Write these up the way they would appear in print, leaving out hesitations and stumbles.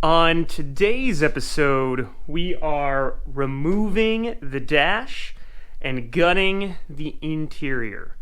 On today's episode, we are removing the dash and gutting the interior.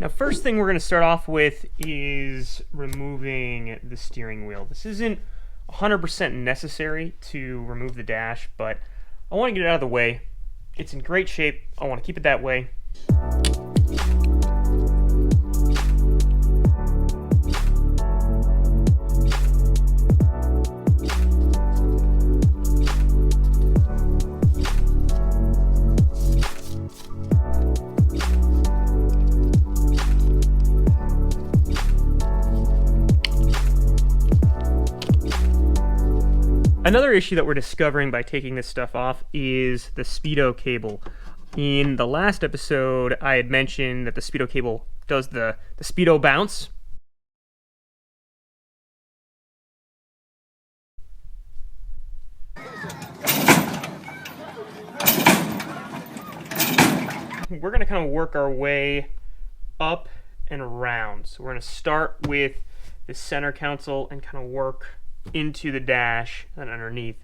Now, first thing we're going to start off with is removing the steering wheel. This isn't 100% necessary to remove the dash, but I want to get it out of the way. It's in great shape. I want to keep it that way. Another issue that we're discovering by taking this stuff off is the Speedo cable. In the last episode, I had mentioned that the Speedo cable does the Speedo bounce. We're going to kind of work our way up and around. So we're going to start with the center console and kind of work into the dash and underneath.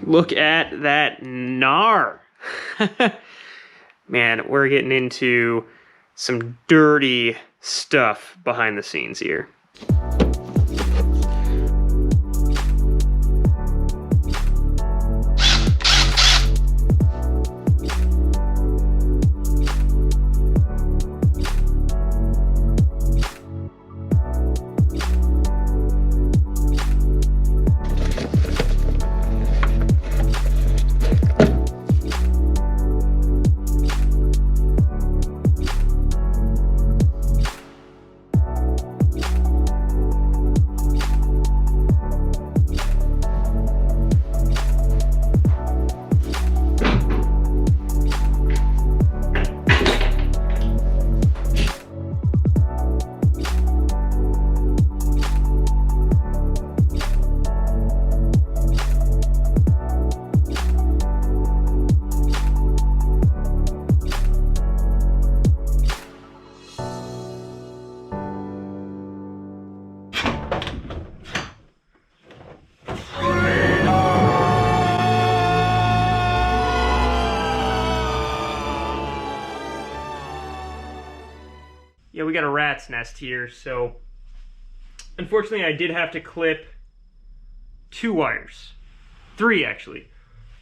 Look at that gnar. Man, we're getting into some dirty stuff behind the scenes here. Yeah, we got a rat's nest here, so unfortunately I did have to clip 2 wires. 3 actually.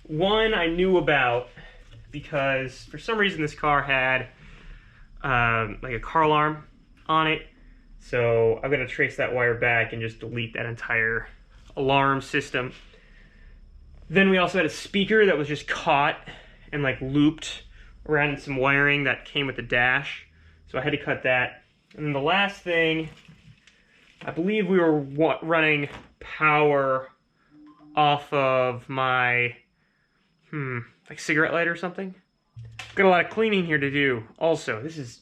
One I knew about because for some reason this car had like a car alarm on it, so I'm gonna trace that wire back and just delete that entire alarm system. Then we also had a speaker that was just caught and like looped around in some wiring that came with the dash. So I had to cut that. And then the last thing, I believe we were running power off of my, like cigarette lighter or something. Got a lot of cleaning here to do. Also, this is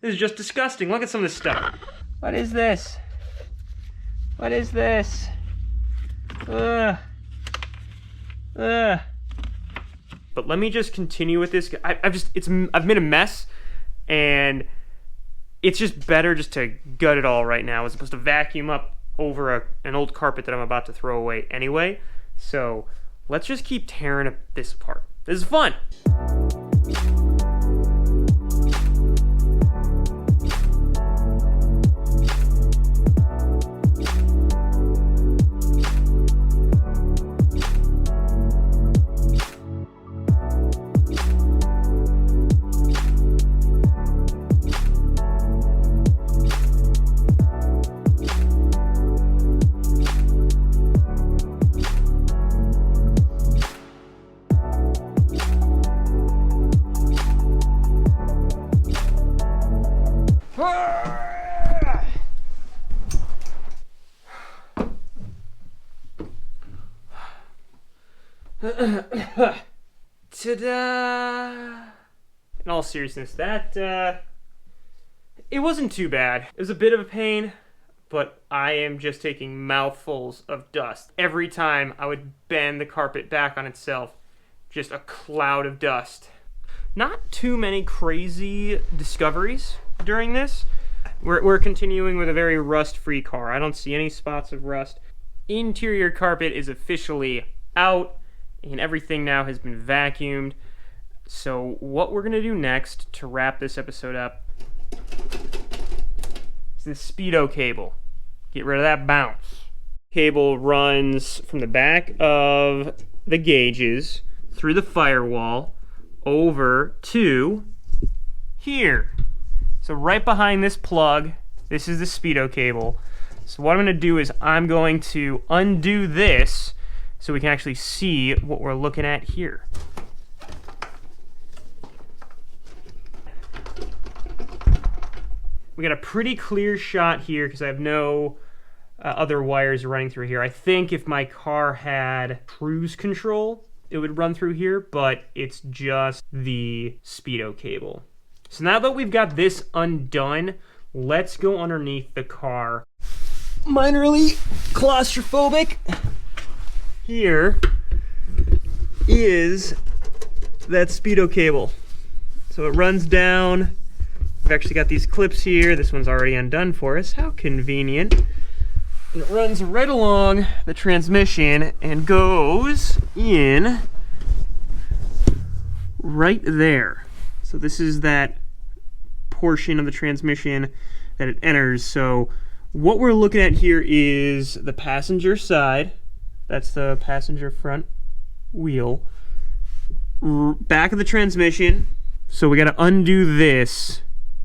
just disgusting. Look at some of this stuff. What is this? What is this? Ugh. Ugh. But let me just continue with this. I've made a mess, and it's just better just to gut it all right now as opposed to vacuum up over an old carpet that I'm about to throw away anyway. So let's just keep tearing this apart. This is fun. Ta-da! In all seriousness, that, it wasn't too bad. It was a bit of a pain, but I am just taking mouthfuls of dust. Every time I would bend the carpet back on itself, just a cloud of dust. Not too many crazy discoveries during this. We're continuing with a very rust-free car. I don't see any spots of rust. Interior carpet is officially out, and everything now has been vacuumed. So what we're gonna do next to wrap this episode up is this Speedo cable. Get rid of that bounce. Cable runs from the back of the gauges through the firewall over to here. So right behind this plug, this is the Speedo cable. So what I'm gonna do is I'm going to undo this so we can actually see what we're looking at here. We got a pretty clear shot here because I have no other wires running through here. I think if my car had cruise control, it would run through here, but it's just the Speedo cable. So now that we've got this undone, let's go underneath the car. Minorly claustrophobic. Here is that Speedo cable. So it runs down. We've actually got these clips here. This one's already undone for us. How convenient. And it runs right along the transmission and goes in right there. So this is that portion of the transmission that it enters. So what we're looking at here is the passenger side. That's the passenger front wheel. Back of the transmission. So we got to undo this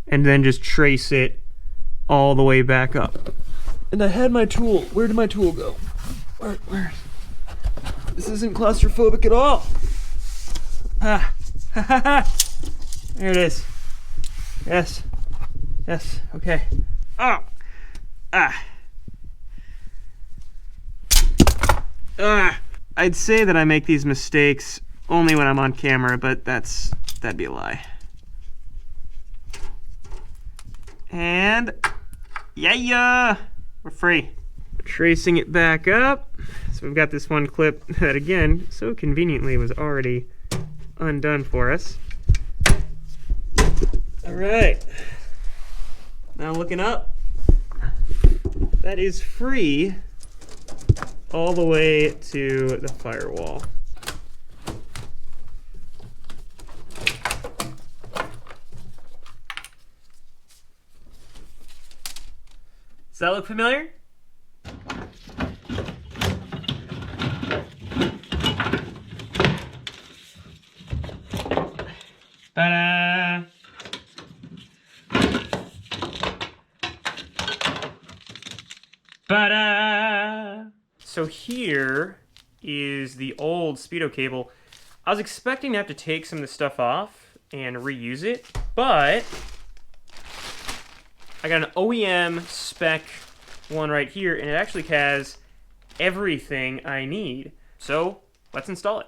and then just trace it all the way back up. And I had my tool. Where did my tool go? Where? This isn't claustrophobic at all. Ah, ha ha ha. There it is. Yes. Yes. Okay. Oh. Ah. I'd say that I make these mistakes only when I'm on camera, but that'd be a lie. And yeah, we're free. Tracing it back up. So we've got this one clip that again, so conveniently was already undone for us. All right. Now looking up, that is free all the way to the firewall. Does that look familiar? Ta-da! Ta-da! So here is the old Speedo cable. I was expecting to have to take some of the stuff off and reuse it, but I got an OEM spec one right here, and it actually has everything I need. So let's install it.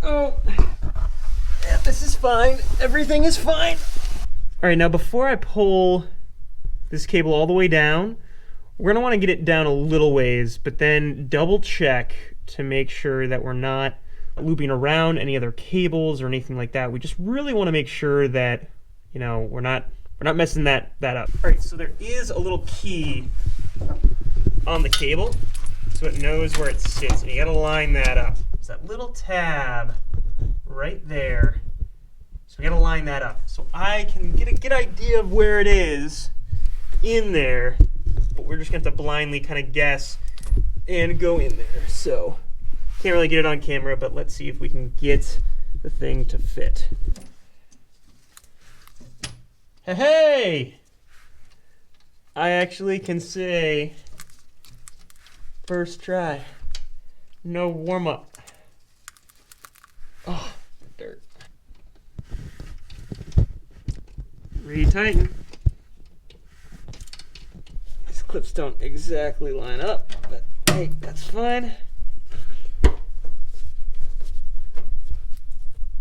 Oh, yeah, this is fine. Everything is fine. All right, now before I pull this cable all the way down, we're gonna wanna get it down a little ways, but then double check to make sure that we're not looping around any other cables or anything like that. We just really wanna make sure that, you know, we're not messing that up. All right, so there is a little key on the cable so it knows where it sits, and you gotta line that up. It's that little tab right there. So we gotta line that up so I can get a good idea of where it is in there, but we're just gonna have to blindly kind of guess and go in there. So can't really get it on camera, but let's see if we can get the thing to fit. Hey! I actually can say first try, no warm up. Oh, dirt. Retighten. These clips don't exactly line up, but hey, that's fine.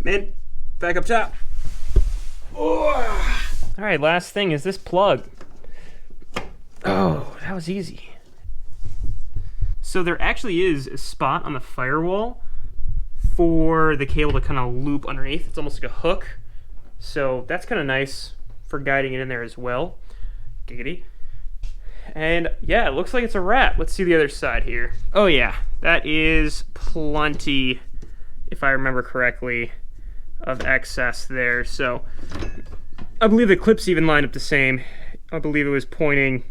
Mid, back up top. Oh. All right, last thing is this plug. Oh, that was easy. So there actually is a spot on the firewall for the cable to kind of loop underneath. It's almost like a hook. So that's kind of nice for guiding it in there as well. Giggity. And yeah, it looks like it's a wrap. Let's see the other side here. Oh yeah, that is plenty, if I remember correctly, of excess there. So I believe the clips even lined up the same. I believe it was pointing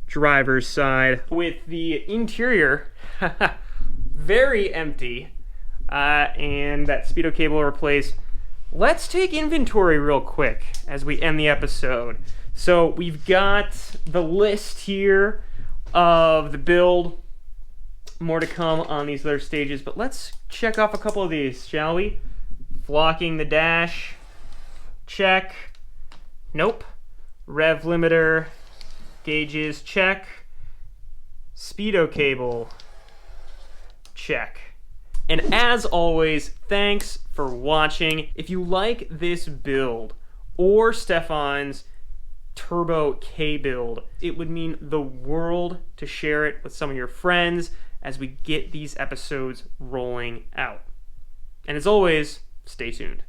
driver's side. With the interior very empty and that Speedo cable replaced, let's take inventory real quick as we end the episode. So we've got the list here of the build. More to come on these other stages, but let's check off a couple of these, shall we? Flocking the dash, check. Nope. Rev limiter, gauges, check. Speedo cable, check. And as always, thanks for watching. If you like this build or Stefan's Turbo K build, it would mean the world to share it with some of your friends as we get these episodes rolling out. And as always, stay tuned.